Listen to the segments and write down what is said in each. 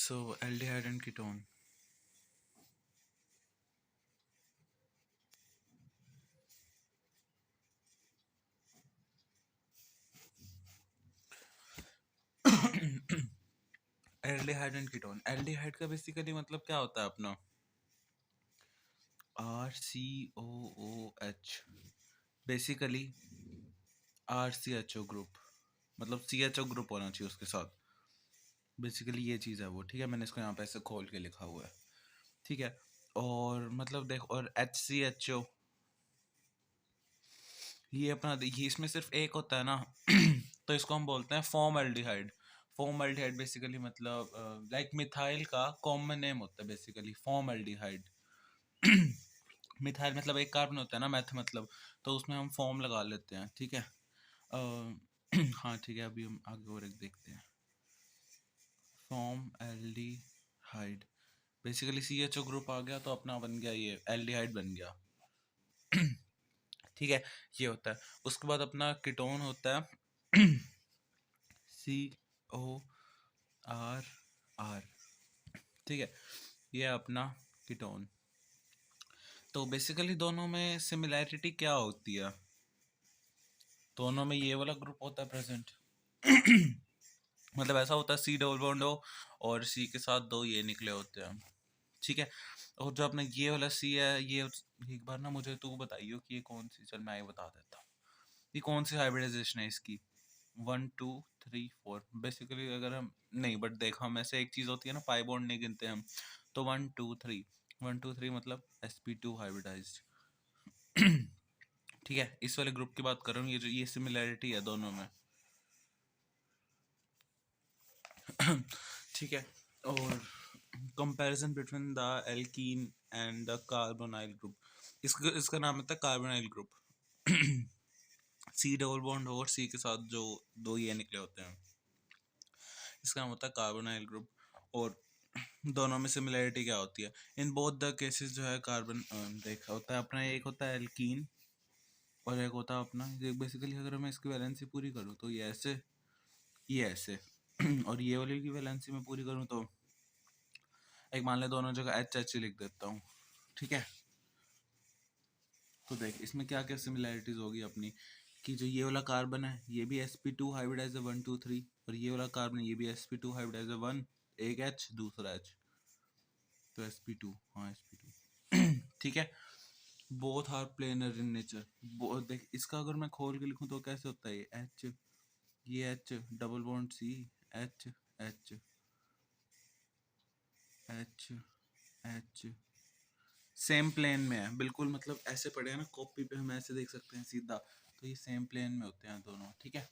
So aldehyde and ketone. Aldehyde and ketone. Aldehyde का basically मतलब क्या होता है अपना RCOOH, बेसिकली RCHO ग्रुप, मतलब CHO ग्रुप होना चाहिए उसके साथ। बेसिकली ये चीज़ है वो, ठीक है। मैंने इसको यहाँ पे ऐसे खोल के लिखा हुआ है, ठीक है। और मतलब देख, और HCHO ये अपना देखिए, इसमें सिर्फ एक होता है ना तो इसको हम बोलते हैं फॉर्मल्डिहाइड। फॉर्मल्डिहाइड बेसिकली मतलब लाइक मिथाइल का कॉमन नेम होता है बेसिकली फॉर्मल्डिहाइड। मिथाइल मतलब एक कार्बन होता है ना, मैथ मतलब, तो उसमें हम फॉर्म लगा लेते हैं, ठीक है। हाँ ठीक है, अभी हम आगे और एक देखते हैं। फॉर्मल्डिहाइड बेसिकली CHO ग्रुप आ गया तो अपना बन गया ये एल्डिहाइड बन गया। ठीक है, ये होता है। उसके बाद अपना कीटोन होता है CORR, ठीक है। ये अपना कीटोन। तो बेसिकली दोनों में सिमिलैरिटी क्या होती है? दोनों में ये वाला ग्रुप होता है प्रेजेंट। मतलब ऐसा होता है C डबल बॉन्ड हो और C के साथ दो ये निकले होते हैं, ठीक है। और जो अपना ये वाला C है, ये एक बार ना मुझे तू बताइयो कि ये कौन सी, चल मैं ये बता देता हूँ। ये कौन सी हाइब्रिडाइजेशन है इसकी? 1 2 3 4 बेसिकली। अगर हम नहीं, बट देखो हम ऐसे एक चीज़ होती है ना, पाई बॉन्ड नहीं गिनते हम, तो 1 2 3 मतलब sp2 हाइब्रिडाइज्ड। ठीक है, इस वाले ग्रुप की बात कर रहा हूँ, ये जो ये सिमिलैरिटी है दोनों में। ठीक है। और comparison between the alkene and the carbonyl group, इसका नाम होता है carbonyl group. C double bond हो और C के साथ जो दो ये निकले होते हैं, इसका नाम होता है कार्बोनाइल ग्रुप। और दोनों में सिमिलैरिटी क्या होती है? इन बोथ द केसेस जो है कार्बन देखा होता है अपना, एक होता है एल्कीन और एक होता है अपना ये। बेसिकली अगर मैं इसकी वैलेंसी पूरी करूँ तो ये ऐसे और ये वाली की वैलेंसी में पूरी करूँ तो एक मान ले दोनों जगह HH लिख देता हूँ, ठीक है। तो देख इसमें क्या क्या सिमिलैरिटीज होगी अपनी, कि जो ये वाला कार्बन है ये भी sp2 हाइब्रिडाइज है 1 2 3, और ये वाला कार्बन ये भी sp2 हाइब्रिडाइज है 1, एक H दूसरा H, तो sp2, हाँ sp2। ठीक है। Both are planar in nature. देख इसका अगर मैं खोल के लिखूं तो कैसे होता है ये H, ये H double bond C, H H H H same plane में है बिल्कुल, मतलब ऐसे पड़े हैं ना कॉपी पे, हम ऐसे देख सकते हैं सीधा, तो ये सेम प्लेन में होते हैं दोनों, ठीक है।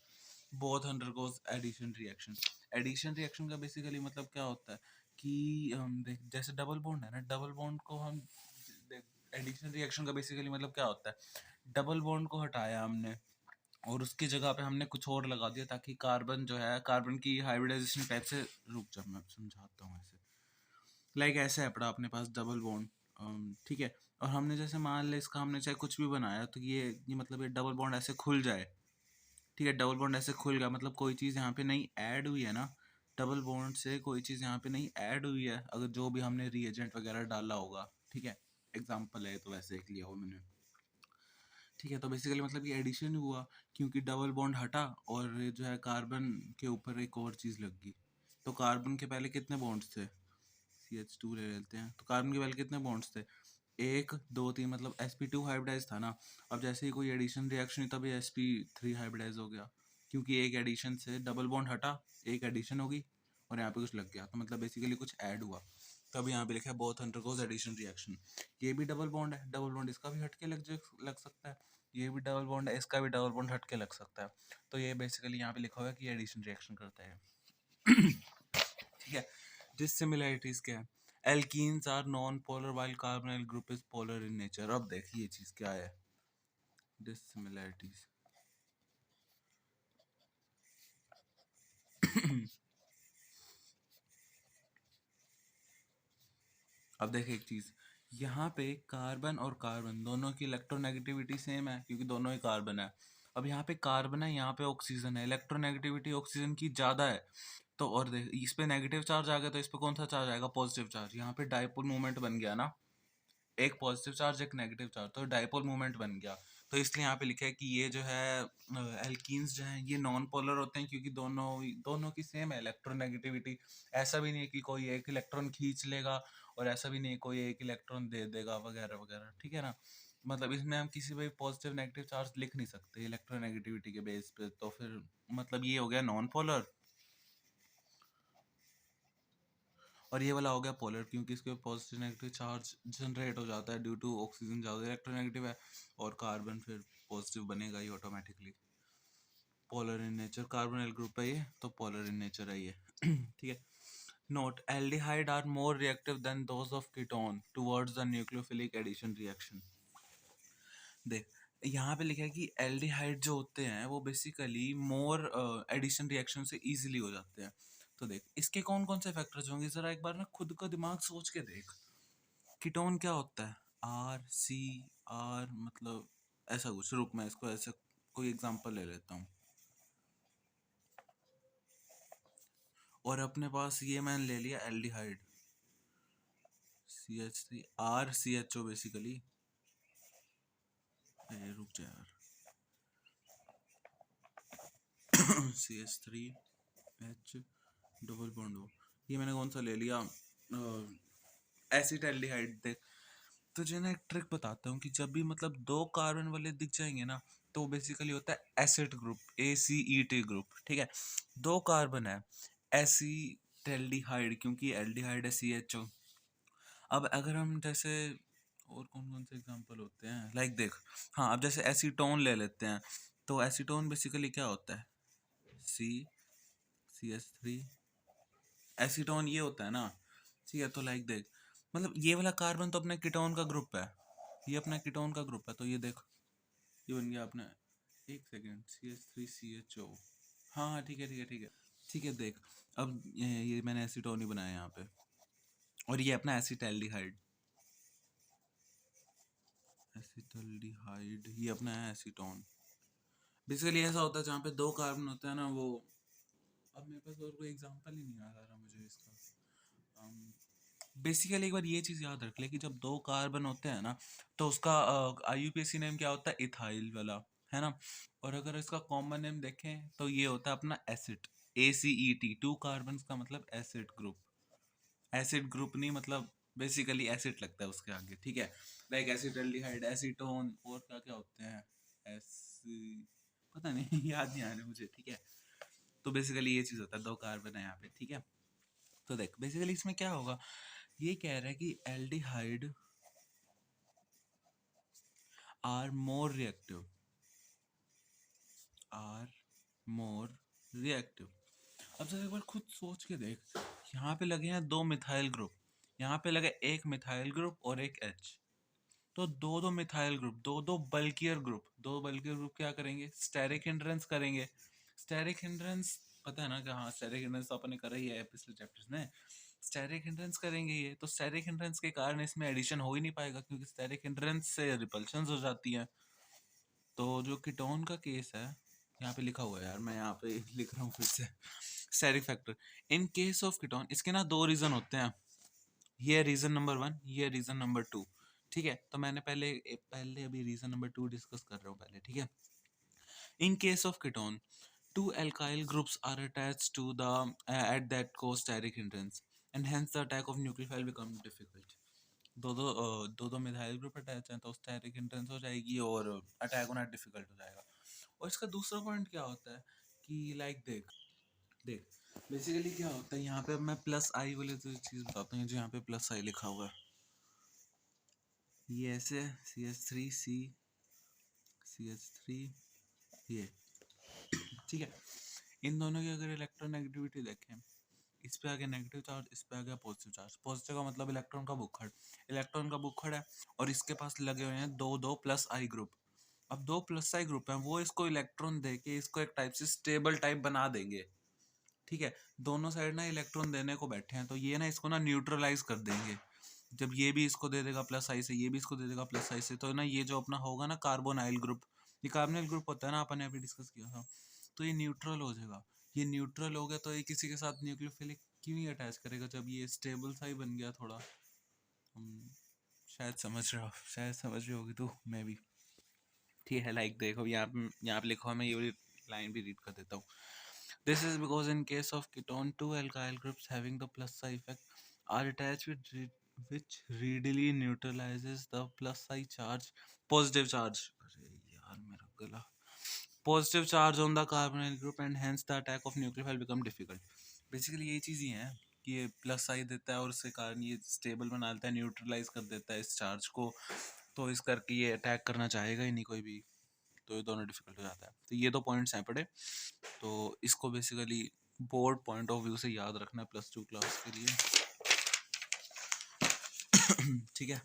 Both undergoes addition reaction. Addition reaction का बेसिकली मतलब क्या होता है कि देख जैसे डबल बॉन्ड है ना, डबल बॉन्ड को हम देख, एडिशन रिएक्शन का बेसिकली मतलब क्या होता है, डबल बॉन्ड को हटाया हमने और उसकी जगह पे हमने कुछ और लगा दिया, ताकि कार्बन जो है, कार्बन की हाइब्रिडाइजेशन टाइप से, रुक जा मैं समझाता हूँ ऐसे। लाइक ऐसे है पड़ा अपने पास डबल बॉन्ड, ठीक है। और हमने जैसे मान ले इसका हमने चाहे कुछ भी बनाया, तो ये मतलब ये डबल बॉन्ड ऐसे खुल जाए, ठीक है। डबल बॉन्ड ऐसे खुल गया मतलब कोई चीज़ यहाँ पे नहीं ऐड हुई है ना, डबल बॉन्ड से कोई चीज़ यहाँ पे नहीं ऐड हुई है, अगर जो भी हमने रिएजेंट वगैरह डाला होगा, ठीक है। एग्जाम्पल है तो वैसे एक लिया हो मैंने, ठीक है। तो बेसिकली मतलब ये एडिशन हुआ क्योंकि डबल बॉन्ड हटा और जो है कार्बन के ऊपर एक और चीज़ लग गई। तो कार्बन के पहले कितने बॉन्ड्स थे? CH2 ले लेते हैं, तो कार्बन के पहले कितने बॉन्ड्स थे? 1 2 3, मतलब sp2 हाइब्रिडाइज था ना। अब जैसे ही कोई एडिशन रिएक्शन हुई तभी sp3 हाइब्रिडाइज हो गया, क्योंकि एक एडिशन से डबल बॉन्ड हटा, एक एडिशन होगी और यहाँ पे कुछ लग गया, तो मतलब बेसिकली कुछ ऐड हुआ। तब यहाँ पे लिखा है बोथ अंडरगोज एडिशन रिएक्शन। ये भी डबल बॉन्ड है, डबल बॉन्ड इसका भी हटके लग सकता है, ये भी डबल बॉन्ड है, इसका भी डबल बॉन्ड हटके लग सकता है। तो ये बेसिकली यहाँ पे लिखा हुआ है कि एडिशन रिएक्शन करता है। ठीक है। डिसिमिलैरिटीज क्या है? Alkenes are non polar while carbonyl group is polar in nature. अब देखिए ये चीज क्या है, डिसिमिलैरिटीज। अब देखिए एक चीज, यहाँ पे कार्बन और कार्बन दोनों की इलेक्ट्रोनेगेटिविटी सेम है क्योंकि दोनों ही कार्बन है। अब यहाँ पे कार्बन है, यहाँ पे ऑक्सीजन है, इलेक्ट्रोनेगेटिविटी ऑक्सीजन की ज़्यादा है, तो और देख इस पे नेगेटिव चार्ज आ गया तो इस पे कौन सा चार्ज आएगा, पॉजिटिव चार्ज। यहाँ पे डाइपोल मोमेंट बन गया ना, एक पॉजिटिव चार्ज एक नेगेटिव चार्ज, तो डाइपोल मोमेंट बन गया। तो इसलिए यहाँ पे लिखा है कि ये जो है एल्कीन्स जो हैं ये नॉन पोलर होते हैं, क्योंकि दोनों दोनों की सेम है इलेक्ट्रोनेगेटिविटी। ऐसा भी नहीं है कि कोई एक इलेक्ट्रॉन खींच लेगा और ऐसा भी नहीं है कोई एक इलेक्ट्रॉन दे देगा वगैरह वगैरह, ठीक है ना। मतलब इसमें हम किसी भी पॉजिटिव नेगेटिव चार्ज लिख नहीं सकते इलेक्ट्रोनेगेटिविटी के बेस पे, तो फिर मतलब ये हो गया नॉन पोलर और ये वाला हो गया पोलर, क्योंकि इसके पॉजिटिव नेगेटिव चार्ज जनरेट हो जाता है ड्यू टू ऑक्सीजन ज़्यादा इलेक्ट्रोनेगेटिव है और कार्बन फिर पॉजिटिव बनेगा ही automatically. Polar in nature, carbonyl group है ये, तो पोलर इन नेचर है ये। ठीक है। Note, aldehyde are more reactive than those of ketone towards the nucleophilic addition reaction. देख यहाँ पे लिखा है कि एल्डिहाइड जो होते हैं वो बेसिकली मोर एडिशन रिएक्शन से इजीली हो जाते हैं। तो देख इसके कौन कौन से फैक्टर्स होंगे, जरा एक बार ना खुद का दिमाग सोच के देख। कीटोन क्या होता है, आर सी आर, मतलब ऐसा कुछ, रुक मैं इसको ऐसे कोई एग्जांपल ले लेता हूँ। और अपने पास ये मैंने ले लिया aldehyde, CH3 are CHO basically, रुक जा यार, CH3H डबल बॉन्ड हो, ये मैंने कौन सा ले लिया, एसिटाल्डिहाइड। देख तुझे ना एक ट्रिक बताता हूँ कि जब भी मतलब दो कार्बन वाले दिख जाएंगे ना तो बेसिकली होता है एसिड ग्रुप, ACET ग्रुप, ठीक है। दो कार्बन है एसिटाल्डिहाइड, क्योंकि एल्डिहाइड है CHO। अब अगर हम जैसे और कौन कौन से एग्जांपल होते हैं, लाइक देख, हाँ अब जैसे एसीटोन ले लेते हैं, तो एसीटोन बेसिकली क्या होता है, CH3, एसीटोन ये होता है ना, ठीक है। तो लाइक देख मतलब ये वाला कार्बन तो अपने कीटोन का ग्रुप है, ये अपना कीटोन का ग्रुप है, तो ये देख ये बन गया अपने, एक सेकेंड, CH3CHO, हाँ हाँ ठीक है ठीक है ठीक है ठीक है। देख अब ये मैंने एसीटोन ही बनाया यहाँ पे, और ये अपना एसिटाल्डिहाइड, एसिटाल्डिहाइड ये अपना है एसीटोन। बेसिकली ऐसा होता है जहाँ पे दो कार्बन होते हैं ना वो, अब मेरे पास और कोई एग्जांपल ही नहीं आ रहा मुझे इसका। बेसिकली एक बार ये चीज़ याद रख ले कि जब दो कार्बन होते हैं ना तो उसका IUPAC नेम क्या होता है, इथाइल वाला, है ना। और अगर इसका कॉमन नेम देखें तो ये होता है अपना एसिड, ACET, टू कार्बन का मतलब एसिड ग्रुप। एसिड ग्रुप नहीं मतलब बेसिकली एसिड लगता है उसके आगे, ठीक है। लाइक एसिटाल्डिहाइड, एसीटोन, और क्या क्या होते हैं, एसी, पता नहीं याद नहीं आ रहा मुझे, ठीक है। तो बेसिकली ये चीज़ होता है, दो कार्बन है यहाँ पे, ठीक है। तो देख बेसिकली इसमें क्या होगा, ये कह रहा है कि aldehyde are more reactive, are more reactive. अब जरा एक बार खुद सोच के देख, यहाँ पे लगे हैं दो मिथाइल ग्रुप, यहाँ पे लगे एक मिथाइल ग्रुप और एक H, तो दो दो मिथाइल ग्रुप, दो दो बल्कियर ग्रुप, दो बल्कियर ग्रुप क्या करेंगे, स्टेरिक हिंड्रेंस करेंगे। स्टेरिक हिंड्रेंस पता है ना कि हाँ स्टेरिक हिंड्रेंस तो अपने करा ही है पिछले चैप्टर्स में। स्टेरिक हिंड्रेंस करेंगे ये, तो स्टेरिक हिंड्रेंस के कारण इसमें एडिशन हो ही नहीं पाएगा, क्योंकि स्टेरिक हिंड्रेंस से रिपल्शंस हो जाती हैं। तो जो कीटोन का केस है, यहाँ पे लिखा हुआ है यार, मैं यहाँ पे लिख रहा हूँ फिर से, steric factor in case of ketone, इसके ना दो रीजन होते हैं, ये रीजन नंबर 1, ये रीजन नंबर 2, ठीक है। तो मैंने पहले अभी रीजन नंबर 2 डिस्कस कर रहा हूँ पहले, ठीक है। इन case of ketone, two alkyl groups are attached to the at that cause steric hindrance and hence the attack of nucleophile become difficult। दो दो मिथाइल ग्रुप अटैच हैं तो स्टेरिक हिंड्रेंस हो जाएगी और अटैक होना डिफिकल्ट हो जाएगा। और इसका दूसरा पॉइंट क्या होता है कि लाइक देख देख बेसिकली क्या होता है, यहाँ पे मैं प्लस आई वाले जो चीज़ बताता हूँ, जो यहाँ पे प्लस आई लिखा हुआ है, ये ऐसे CH3 ये, ठीक है। इन दोनों की अगर इलेक्ट्रोनेगेटिविटी देखें, इस पे आ गया नेगेटिव चार्ज, इस पे आ गया पॉजिटिव चार्ज। पॉजिटिव का मतलब इलेक्ट्रॉन का बुक्खड़, इलेक्ट्रॉन का बुक्खड़ है और इसके पास लगे हुए हैं दो दो प्लस आई ग्रुप। अब दो प्लस आई ग्रुप हैं, वो इसको इलेक्ट्रॉन दे के इसको एक टाइप से स्टेबल टाइप बना देंगे, ठीक है। दोनों साइड ना इलेक्ट्रॉन देने को बैठे हैं, तो ये ना इसको ना न्यूट्रलाइज कर देंगे। जब ये भी इसको दे देगा प्लस आई से, ये भी इसको दे देगा प्लस आई से, तो ना ये जो अपना होगा ना कार्बोनाइल ग्रुप, ये कार्बोनाइल ग्रुप होता है ना, अपन ने अभी डिस्कस किया था, तो ये न्यूट्रल हो जाएगा। ये न्यूट्रल हो गया तो ये किसी के साथ न्यूक्लियोफिलिक क्यों नहीं अटैच करेगा जब ये स्टेबल सा ही बन गया थोड़ा। हम शायद समझ रहे हो, शायद समझ रही होगी तू, मैं भी। ठीक है, लाइक देखो यहाँ पे लिखा हुआ, मैं ये वाली लाइन भी रीड कर देता हूँ। This is because in case of ketone, two alkyl groups having the plus psi effect are attached which readily neutralizes the plus psi charge, positive charge. अरे यार मेरा गला, positive charge on the carbonyl group and hence the attack of nucleophile become difficult. Basically यही चीज़ ही है कि ये plus psi देता है और उसके कारण ये स्टेबल बना देता है, न्यूट्रलाइज कर देता है इस चार्ज को, तो इस करके ये अटैक करना चाहेगा ही नहीं कोई भी, तो ये दोनों डिफिकल्ट हो जाता है। तो ये दो पॉइंट्स हैं पढ़े, तो इसको basically board point of view से याद रखना है प्लस 2 क्लास के लिए। ठीक है,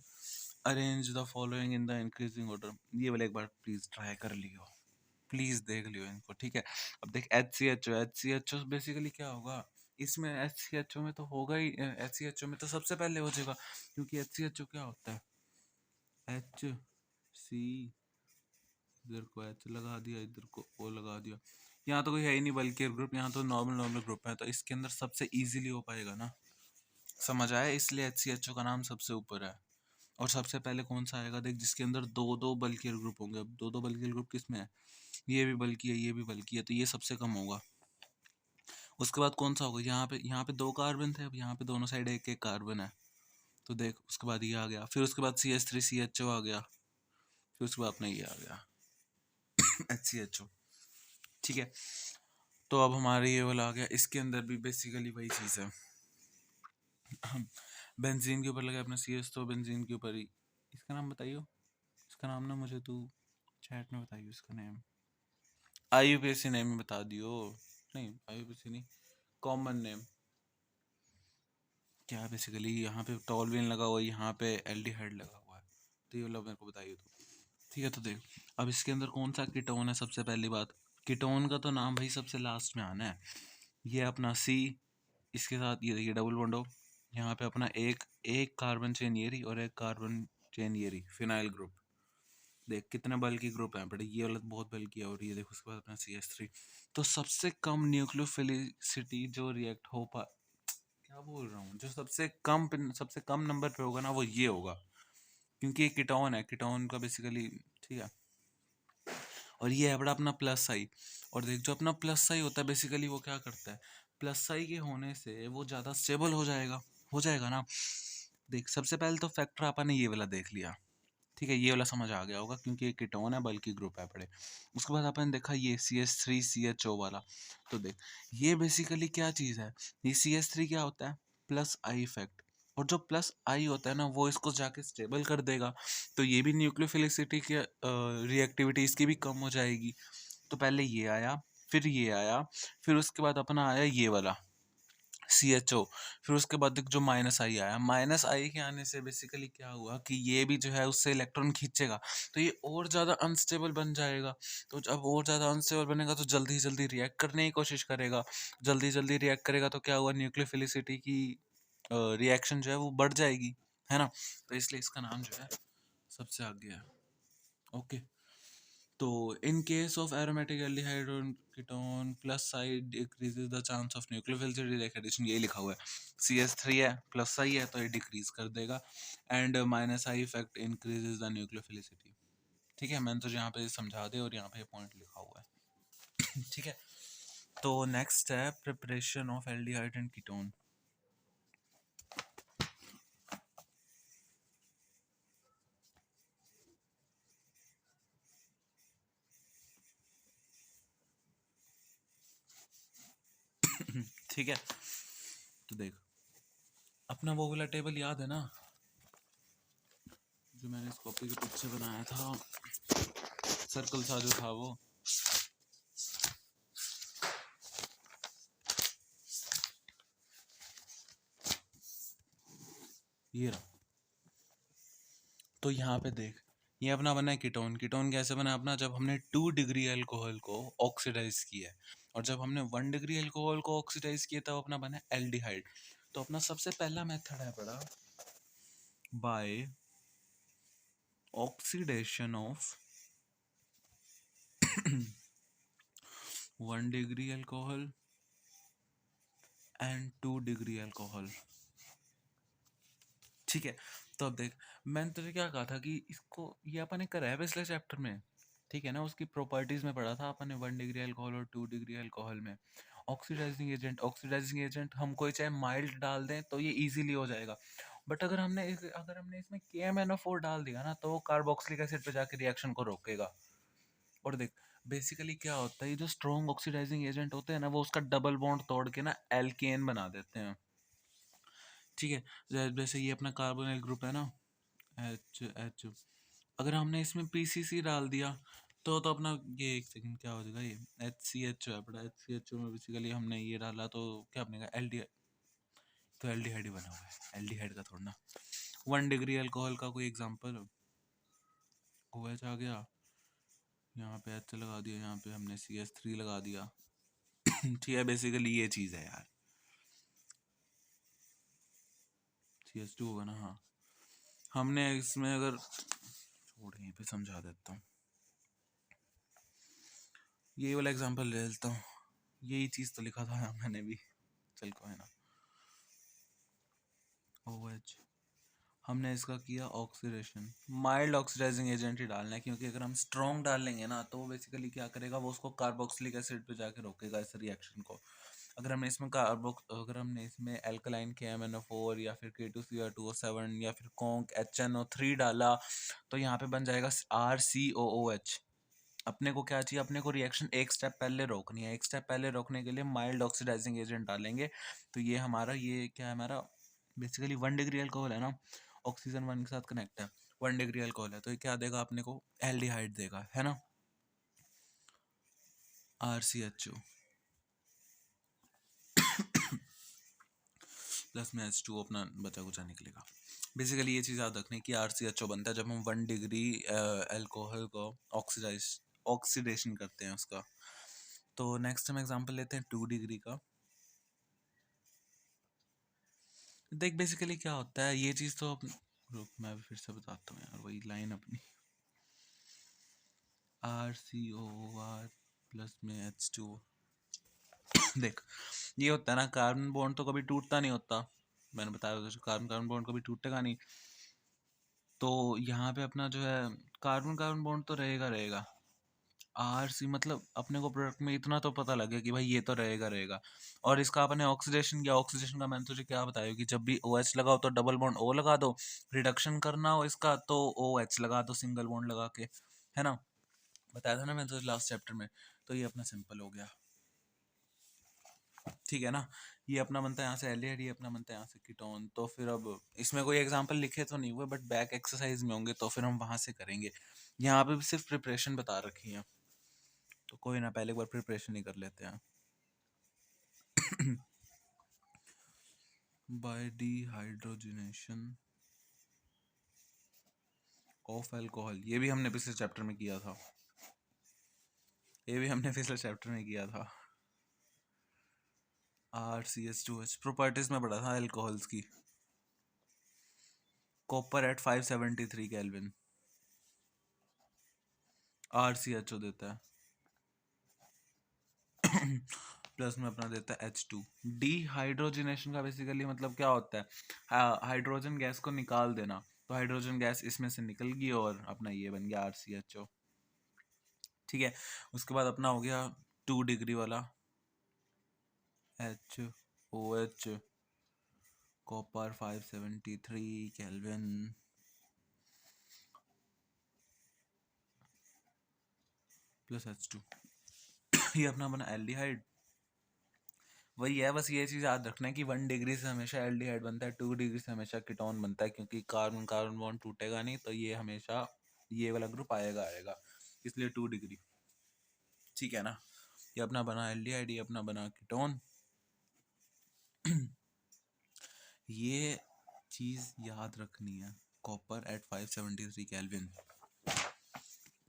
arrange the following in the increasing order, ये वाला एक बार प्लीज ट्राई कर लियो, प्लीज देख लियो इनको। ठीक है, अब देख H C H O basically क्या होगा, इसमें एच सी एच ओ में तो होगा ही, एच सी एच ओ में तो सबसे पहले हो जाएगा, क्योंकि एच सी एच ओ क्या होता है, एच सी, इधर को एच लगा दिया, इधर को ओ लगा दिया, यहाँ तो कोई है ही नहीं बल्कि ग्रुप, यहाँ तो नॉर्मल ग्रुप है, तो इसके अंदर सबसे इजीली हो पाएगा ना, समझ आया, इसलिए एच सी एच ओ का नाम सबसे ऊपर है। और सबसे पहले कौन सा आएगा देख, जिसके अंदर दो दो बल्कि ग्रुप होंगे। अब दो दो बल्कि ग्रुप किस में है, ये भी बल्कि है, ये भी बल्कि है, तो ये सबसे कम होगा। उसके बाद कौन सा होगा, यहाँ पे दो कार्बन थे, अब यहाँ पे दोनों साइड एक एक कार्बन है, तो देख उसके बाद ये आ गया, फिर उसके बाद CH3CHO आ गया, फिर उसके बाद अपना ये आ गया HCHO। ठीक है, तो अब हमारे ये वाला आ गया, इसके अंदर भी बेसिकली वही चीज़ है, बेंजीन के ऊपर लगा अपना CS, तो बेंजीन के ऊपर ही, इसका नाम बताइयो, इसका नाम ना मुझे तू चैट में बताइयो, इसका नेम IUPAC नेम बता दियो, नहीं IUPAC नहीं, कॉमन नेम क्या है बेसिकली, यहाँ पे टॉलविन लगा हुआ है, यहाँ पे एल्डिहाइड लगा हुआ है, तो ये वाला मेरे को बताइए तो। ठीक है, तो देख अब इसके अंदर कौन सा कीटोन है, सबसे पहली बात कीटोन का तो नाम भाई सबसे लास्ट में आना है, ये अपना C, इसके साथ ये देखिए डबल बॉन्ड हो, यहाँ पे अपना एक एक कार्बन चेन ये रही और एक कार्बन चेन ये रही, फिनाइल ग्रुप, देख कितने बल्कि ग्रुप हैं बट ये वाला बहुत बल्कि है, और ये देखो उसके बाद अपना CH3, तो सबसे कम न्यूक्लियोफिलिसिटी जो रिएक्ट हो पा, क्या बोल रहा हूँ, जो सबसे कम नंबर पे होगा ना वो ये होगा, क्योंकि ये कीटोन है, कीटोन का बेसिकली। ठीक है, और ये है बड़ा अपना प्लस आई, और देख जो अपना प्लस आई होता है बेसिकली वो क्या करता है, प्लस आई के होने से वो ज़्यादा स्टेबल हो जाएगा ना। देख सबसे पहले तो फैक्टर अपन ने ये वाला देख लिया, ठीक है, ये वाला समझ आ गया होगा क्योंकि ये कीटोन है बल्कि ग्रुप है पड़े। उसके बाद अपन ने देखा ये CH3CHO वाला, तो देख ये बेसिकली क्या चीज़ है, ये CH3 क्या होता है, प्लस आई इफेक्ट, और जो प्लस आई होता है ना वो इसको जाके स्टेबल कर देगा, तो ये भी न्यूक्लियोफिलिसिटी की रिएक्टिविटी इसकी भी कम हो जाएगी। तो पहले ये आया, फिर ये आया, फिर उसके बाद अपना आया ये वाला CHO, फिर उसके बाद जो माइनस आई आया, माइनस आई के आने से बेसिकली क्या हुआ कि ये भी जो है उससे इलेक्ट्रॉन खींचेगा, तो ये और ज़्यादा अनस्टेबल बन जाएगा, तो जब और ज़्यादा अनस्टेबल बनेगा तो जल्दी जल्दी रिएक्ट करने की कोशिश करेगा, जल्दी जल्दी रिएक्ट करेगा तो क्या हुआ, न्यूक्लियोफिलिसिटी की रिएक्शन जो है वो बढ़ जाएगी, है ना, तो इसलिए इसका नाम जो है सबसे आगे है। ओके, तो in case of aromatic aldehyde ketone plus side decreases the chance of nucleophilicity like addition, यही लिखा हुआ है, CH3 है प्लस आई है तो ये डिक्रीज कर देगा, and minus I effect increases the nucleophilicity. ठीक है, मैंने तो यहाँ पे समझा दे और यहाँ पे पॉइंट लिखा हुआ है ठीक है, तो नेक्स्ट है preparation of aldehyde and ketone. ठीक है, तो देख अपना वो वाला टेबल याद है ना जो मैंने इस कॉपी के पीछे बनाया था, सर्कल सा जो था वो, ये रहा, तो यहाँ पे देख ये अपना बना है कीटोन, कीटोन कैसे बना अपना, जब हमने 2 डिग्री अल्कोहल को ऑक्सीडाइज किया है, और जब हमने 1 डिग्री अल्कोहल को ऑक्सीडाइज किया तब अपना बना है एल्डिहाइड। तो अपना सबसे पहला मेथड है बड़ा by oxidation of 1 degree alcohol and 2 degree alcohol. ठीक है, तो अब देख, मैंने तुझे क्या कहा था कि इसको ये अपन ने करा है पिछले चैप्टर में, ठीक है ना, उसकी प्रॉपर्टीज में पढ़ा था अपन ने 1 डिग्री अल्कोहल और 2 डिग्री अल्कोहल में। ऑक्सीडाइजिंग एजेंट हम कोई चाहे माइल्ड डाल दें तो ये इजीली हो जाएगा, बट अगर हमने इसमें KMnO4 डाल दिया ना, तो वो कार्बोक्सिलिक एसिड पे जाके रिएक्शन को रोकेगा। और देख, बेसिकली क्या होता है, ये जो स्ट्रॉन्ग ऑक्सीडाइजिंग एजेंट होते हैं ना, वो उसका डबल बॉन्ड तोड़ के ना एल्केन बना देते हैं। ठीक है, जैसे ये अपना कार्बोनिल ग्रुप है ना, एच, अगर हमने इसमें PCC डाल दिया तो अपना ये, एक सेकंड, क्या हो जाएगा, ये HCH है बड़ा, HCH में बेसिकली हमने ये डाला तो क्या बनेगा, एल्डिहाइड। तो एल्डिहाइड ही बना हुआ है, एल्डिहाइड का थोड़ा ना। 1 डिग्री अल्कोहल का कोई एग्जांपल, OH आ गया, यहाँ पे H लगा दिया, यहाँ पे हमने CH3 लगा दिया। ठीक है, बेसिकली ये चीज़ है यार, CH2 होगा ना, हाँ। हमने इसमें अगर छोड़, यहीं पे समझा देता हूँ, ये वाला एग्जांपल ले लेता हूँ, यही चीज़ तो लिखा था मैंने भी, चल कोई ना। OH, हमने इसका किया ऑक्सीडेशन, माइल्ड ऑक्सीडाइजिंग एजेंट ही डालना है, क्योंकि अगर हम स्ट्रॉन्ग डाल लेंगे ना, तो वो बेसिकली क्या करेगा, वो उसको कार्बोक्सिलिक एसिड पे जाके रोकेगा इस रिएक्शन को। अगर हमने इसमें एल्कलाइन KMnO4 या फिर K2Cr2O7 या फिर कॉन्क HNO3 डाला, तो यहाँ पे बन जाएगा RCOOH। अपने को क्या चाहिए, अपने को रिएक्शन एक स्टेप पहले रोकनी है, एक स्टेप पहले रोकने के लिए माइल्ड ऑक्सीडाइजिंग एजेंट डालेंगे। तो ये हमारा, ये क्या है हमारा, बेसिकली 1 डिग्री अल्कोहल है ना, ऑक्सीजन 1 के साथ कनेक्ट है, 1 डिग्री अल्कोहल है, तो ये क्या देगा अपने को, एल्डिहाइड देगा, है ना, RCHO प्लस में H2 अपना बचा कुचा निकलेगा। बेसिकली ये चीज़ याद रखनी कि RCHO बनता है जब हम 1 डिग्री अल्कोहल को ऑक्सीडेशन करते हैं उसका। तो नेक्स्ट हम एग्जांपल लेते हैं 2 डिग्री का। देख, बेसिकली क्या होता है ये चीज़, तो रुक मैं फिर से बताता हूँ यार, वही लाइन अपनी, RCOR प्लस में H2। देख, ये होता है ना, कार्बन बॉन्ड तो कभी टूटता नहीं होता, मैंने बताया कार्बन कार्बन बॉन्ड कभी टूटेगा नहीं, तो यहाँ पे अपना जो है कार्बन कार्बन बॉन्ड तो रहेगा रहेगा। RC मतलब अपने को प्रोडक्ट में इतना तो पता लगे कि भाई ये तो रहेगा रहेगा। और इसका अपने ऑक्सीडेशन किया, ऑक्सीडेशन का मैंने तुझे क्या बताया कि जब भी OH लगाओ तो डबल बॉन्ड O लगा दो, रिडक्शन करना हो इसका तो OH लगा दो सिंगल बॉन्ड लगा के, है ना, बताया था ना मैंने तुझे लास्ट चैप्टर में। तो ये अपना सिंपल हो गया, ठीक है ना, ये अपना बनता है यहाँ से एल्डिहाइड, ये अपना बनता है यहाँ से कीटोन। तो फिर अब इसमें कोई एग्जांपल लिखे तो नहीं हुए, बट बैक एक्सरसाइज में होंगे तो फिर हम वहां से करेंगे, यहाँ पे भी सिर्फ प्रिपरेशन बता रखी है, तो कोई ना, पहले एक बार प्रिपरेशन ही कर लेते हैं। बाय डिहाइड्रोजनेशन ऑफ अल्कोहल, ये भी हमने पिछले चैप्टर में किया था, ये भी हमने पिछले चैप्टर में किया था। RCH2H प्रॉपर्टीज में पढ़ा था अल्कोहल्स की। कॉपर एट 573 केल्विन, RCHO देता है प्लस में अपना देता है H2। डिहाइड्रोजनेशन का बेसिकली मतलब क्या होता है, हाइड्रोजन गैस को निकाल देना, तो हाइड्रोजन गैस इसमें से निकल गई और अपना ये बन गया RCHO। ठीक है, उसके बाद अपना हो गया 2 डिग्री वाला HOH, copper 573 kelvin plus H2, ये अपना बना एल्डिहाइड। वही है, बस ये चीज़ याद रखना है कि 1 डिग्री से हमेशा एल्डिहाइड बनता है, 2 डिग्री से हमेशा कीटोन बनता है, क्योंकि कार्बन कार्बन बॉन्ड टूटेगा नहीं, तो ये हमेशा ये वाला ग्रुप आएगा आएगा, इसलिए 2 डिग्री। ठीक है ना, ये अपना बना एल्डिहाइड, ये अपना बना कीटोन। ये चीज़ याद रखनी है, कॉपर एट 573 केल्विन।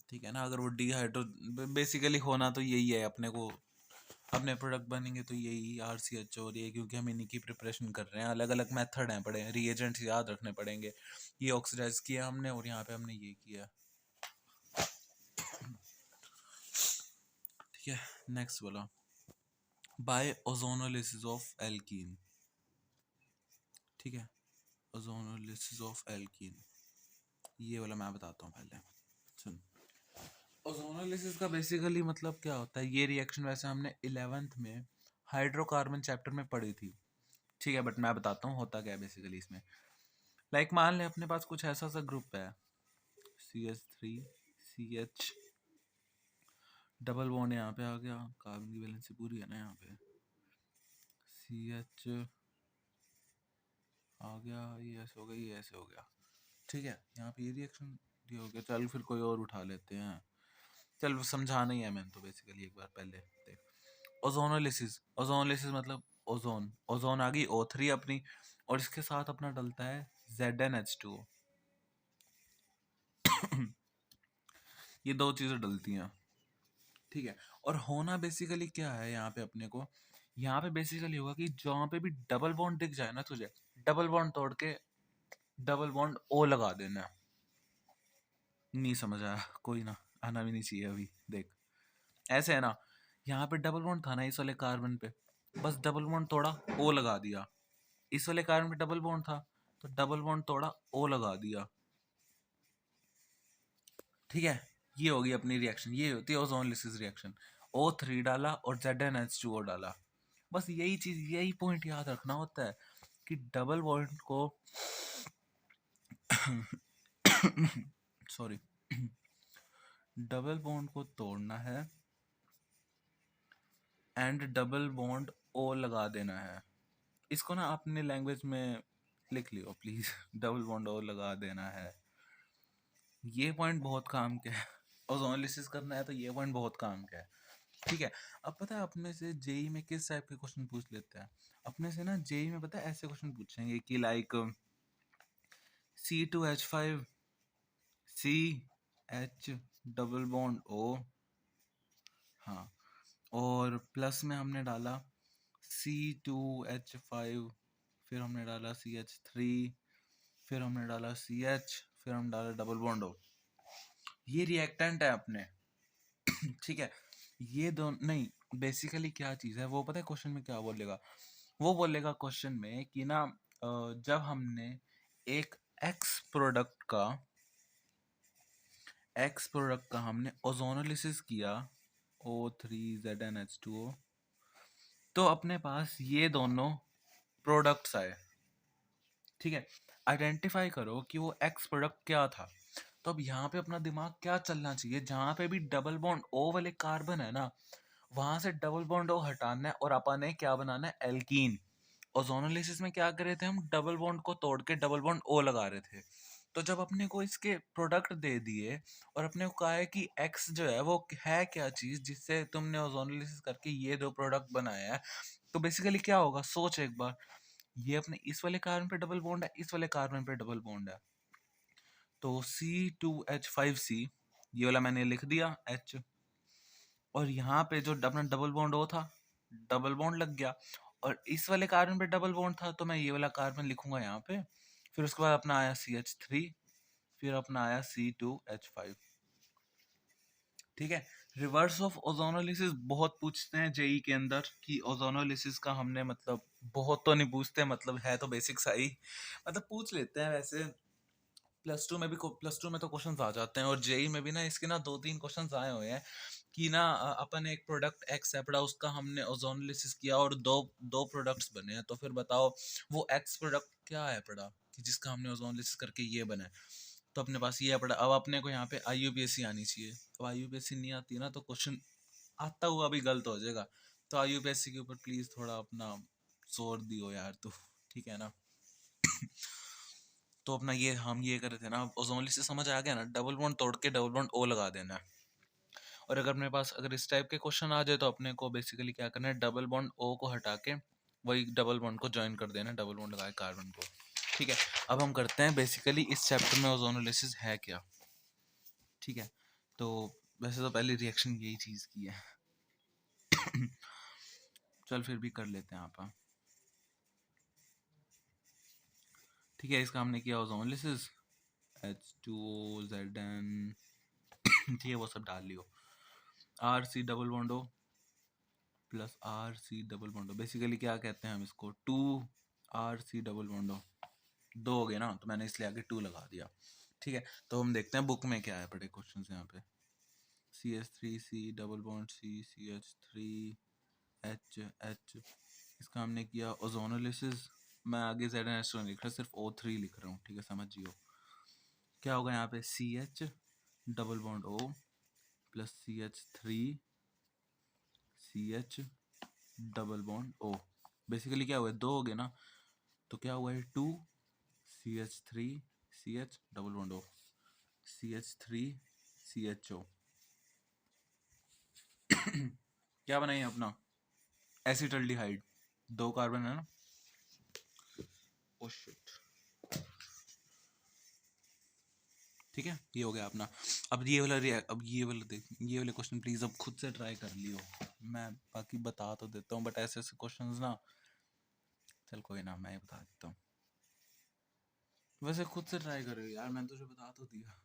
ठीक है ना, अगर वो डिहाइड्रो बेसिकली होना तो यही है, अपने को अपने प्रोडक्ट बनेंगे तो यही RCHO और ये, क्योंकि हम इन्हीं की प्रिपरेशन कर रहे हैं, अलग अलग मेथड हैं पड़े, रिएजेंट्स याद रखने पड़ेंगे। ये ऑक्सीडाइज किया हमने और यहाँ पे हमने ये किया। ठीक है, नेक्स्ट बोला बाय ओजोनोलिसिस ऑफ एल्कीन। ठीक है, ओजोनोलिसिस ऑफ एल्कीन, ये वाला मैं बताता हूँ पहले, सुन। ओजोनोलिसिस का बेसिकली मतलब क्या होता है, ये रिएक्शन वैसे हमने 11th में हाइड्रोकार्बन चैप्टर में पढ़ी थी, ठीक है, बट मैं बताता हूँ होता क्या है बेसिकली इसमें। लाइक मान लें अपने पास कुछ ऐसा सा ग्रुप है, CH3 CH, डबल बॉन्ड यहाँ पे आ गया, कार्बन की वैलेंसी पूरी है ना, यहाँ पे CH आ गया, ये ऐसे हो गया, ये ऐसे हो गया, ठीक है, यहाँ पे ये रिएक्शन ये हो गया। चल फिर कोई और उठा लेते हैं, चल वो समझाना ही है मैंने तो बेसिकली एक बार पहले देख। ओजोनोलिसिस, ओजोनोलिसिस मतलब ओजोन, ओजोन आ गई O3 अपनी, और इसके साथ अपना डलता है ZnH2। ये दो चीजें डलती हैं, ठीक है। और होना बेसिकली क्या है यहाँ पे अपने को, यहाँ पे बेसिकली होगा कि जहाँ पे भी डबल बॉन्ड दिख जाए ना तुझे, डबल बॉन्ड तोड़ के डबल बॉन्ड O लगा देना है। नहीं समझ आया, कोई ना, आना भी नहीं चाहिए अभी, देख ऐसे है ना, यहाँ पे डबल बॉन्ड था ना इस वाले कार्बन पे, बस डबल बॉन्ड तोड़ा O लगा दिया, इस वाले कार्बन पे डबल बॉन्ड था तो डबल बॉन्ड तोड़ा O लगा दिया, ठीक है। ये होगी अपनी रिएक्शन, ये होती है ओजोनलिसिस रिएक्शन। O3 डाला और ZnH2O डाला, बस यही चीज, यही पॉइंट याद रखना होता है कि डबल बॉन्ड को सॉरी डबल बॉन्ड को तोड़ना है एंड डबल बॉन्ड O लगा देना है। इसको ना अपने लैंग्वेज में लिख लियो प्लीज, डबल बॉन्ड O लगा देना है। ये पॉइंट बहुत काम का है, ओजोनलिसिस करना है तो ये पॉइंट बहुत काम का है, ठीक है। अब पता है अपने से जेई में किस टाइप के क्वेश्चन पूछ लेते हैं, अपने से ना जेई में पता है ऐसे क्वेश्चन पूछेंगे कि like C2H5 CH double bond O, हाँ, और प्लस में हमने डाला C2H5, फिर हमने डाला CH3, फिर हमने डाला CH, फिर हम डाला डबल बॉन्ड O, ये रिएक्टेंट है अपने, ठीक है। ये दोनों नहीं, बेसिकली क्या चीज़ है वो पता है क्वेश्चन में क्या बोलेगा, वो बोलेगा क्वेश्चन में कि ना जब हमने एक एक्स प्रोडक्ट का हमने ओजोनोलिसिस किया O3ZnH2O, तो अपने पास ये दोनों प्रोडक्ट्स आए, ठीक है। आइडेंटिफाई करो कि वो एक्स प्रोडक्ट क्या था। तो अब यहाँ पे अपना दिमाग क्या चलना चाहिए, जहाँ पे भी डबल बॉन्ड O वाले कार्बन है ना, वहां से डबल बॉन्ड O हटाना है और अपन ने क्या बनाना है, एल्कीन। ओजोनोलिसिस में क्या कर रहे थे हम, डबल बॉन्ड को तोड़ के डबल बॉन्ड O लगा रहे थे। तो जब अपने को इसके प्रोडक्ट दे दिए और अपने को कहा है कि X जो है वो है क्या चीज जिससे तुमने ओजोनोलिसिस करके ये दो प्रोडक्ट बनाया है, तो बेसिकली क्या होगा, सोच एक बार, ये अपने इस वाले कार्बन पे डबल बॉन्ड है, इस वाले कार्बन पे डबल बॉन्ड है, तो C2H5C, ये वाला मैंने लिख दिया H, और यहाँ पे जो अपना डबल बॉन्ड O था, डबल बॉन्ड लग गया, और इस वाले कार्बन पे डबल बॉन्ड था तो मैं ये वाला कार्बन लिखूंगा यहाँ पे, फिर उसके बाद अपना आया CH3, फिर अपना आया C2H5, ठीक है। रिवर्स ऑफ ओजोनोलिसिस बहुत पूछते हैं जेई के अंदर कि ओजोनोलिसिस का हमने मतलब, बहुत तो नहीं पूछते, मतलब है तो बेसिक सा ही, मतलब पूछ लेते हैं वैसे, प्लस टू में तो क्वेश्चंस आ जाते हैं, और जेई में भी ना इसके ना 2-3 क्वेश्चंस आए हुए हैं कि ना अपन एक प्रोडक्ट एक्स है पड़ा, उसका हमने ओजोनोलिसिस किया और दो दो प्रोडक्ट्स बने हैं, तो फिर बताओ वो एक्स प्रोडक्ट क्या है पड़ा कि जिसका हमने ओजोनोलिसिस करके ये बना है। तो अपने पास ये है पड़ा, अब अपने को यहाँ पे IUPAC आनी चाहिए, अब IUPAC नहीं आती ना तो क्वेश्चन आता हुआ भी गलत हो जाएगा, तो IUPAC के ऊपर प्लीज थोड़ा अपना जोर दियो यार तू, ठीक है ना। तो अपना ये हम ये कर रहे थे ना, ओजोनोलिसिस समझ आ गया ना, डबल बॉन्ड तोड़ के डबल बॉन्ड O लगा देना है। और अगर अपने पास अगर इस टाइप के क्वेश्चन आ जाए तो अपने को बेसिकली क्या करना है, डबल बॉन्ड O को हटा के वही डबल बॉन्ड को ज्वाइन कर देना, डबल बॉन्ड लगा के कार्बन को, ठीक है। अब हम करते हैं बेसिकली इस चैप्टर में ओजोनोलिसिस है क्या, ठीक है। तो वैसे तो पहली रिएक्शन यही चीज़ की है, चल फिर भी कर लेते हैं आप, ठीक है। इसका हमने किया ओजोनोलिसिस, H2O Zn, ठीक है, वो सब डाल लियो, RC double bond O plus R C double बॉन्डो। बेसिकली क्या कहते हैं हम इसको, 2 आर सी डबल बॉन्डो। 2 हो गए ना, तो मैंने इसलिए आगे 2 लगा दिया। ठीक है, तो हम देखते हैं बुक में क्या है पढ़े क्वेश्चन यहाँ पे। CH3C डबल बॉन्ड CH3H, इसका हमने किया ओजोनोलिसिस। मैं आगे ZnH नहीं लिख रहा, सिर्फ O3 लिख रहा हूँ, ठीक है, समझियो। क्या होगा यहाँ पे, CH double bond O plus CH double bond O। Basically क्या हुआ है, 2 हो गए ना, तो क्या हुआ है 2 CH3CH double bond O, CH3CHO। क्या बनाइए अपना, एसिटल्डिहाइड। 2 कार्बन है ना, ओ शिट। ठीक है, ये हो गया अपना। अब ये वाला देख, ये वाले क्वेश्चन प्लीज अब खुद से ट्राई कर लियो। मैं बाकी बता तो देता हूँ, बट ऐसे ऐसे क्वेश्चंस ना, चल कोई ना, मैं बता देता हूँ। वैसे खुद से ट्राई करो यार, मैंने तुझे बता तो दिया।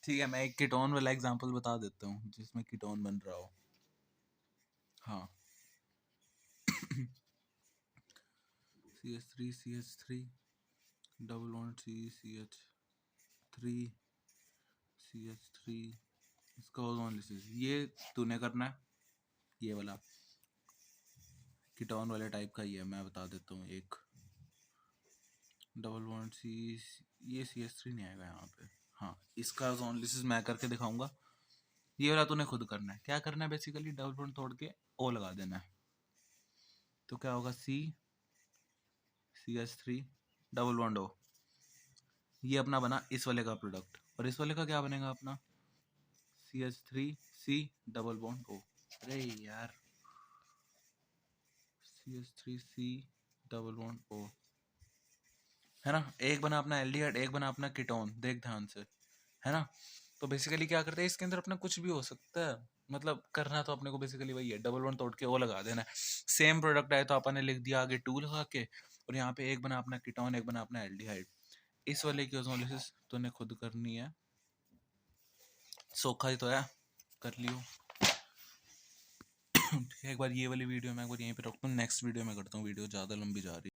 ठीक है, मैं एक कीटोन वाला एग्जांपल बता देता हूँ जिसमें कीटोन बन रहा हो। हाँ CH3CH3 डबल बॉन्ड CH3 इसका ओजोनोलिसिस ये तूने करना है। ये वाला कीटोन वाले टाइप का ही है, मैं बता देता हूँ। एक डबल बॉन्ड ये CH3 नहीं आएगा यहाँ पे। हाँ, इसका ओजोनोलिसिस मैं करके दिखाऊंगा। ये वाला तूने खुद करना है। क्या करना है, बेसिकली डबल बॉन्ड तोड़ के O लगा देना है। तो क्या होगा, CH3 डबल बॉन्ड O। ये अपना बना इस वाले का प्रोडक्ट, और इस वाले का क्या बनेगा अपना, CH3C डबल बॉन्ड O। अरे यार, CH3C डबल बॉन्ड O है ना। एक बना अपना एल्डिहाइड, एक बना अपना कीटोन, देख ध्यान से, है ना। तो बेसिकली क्या करते हैं, इसके अंदर अपना कुछ भी हो सकता है, मतलब करना तो अपने को बेसिकली वही है, डबल बॉन्ड तोड़ के O लगा देना है। सेम प्रोडक्ट आए तो अपन ने लिख दिया आगे 2 लगा के, और यहाँ पे एक बना अपना कीटोन, एक बना अपना एल्डिहाइड। इस वाले की ओजोनोलिसिस तूने खुद करनी है, सोखा ही तो है, कर लियो। एक बार ये वाली वीडियो मैं एक बार यहीं पे रखता हूँ, नेक्स्ट वीडियो में करता हूँ, वीडियो ज़्यादा लंबी जा रही है।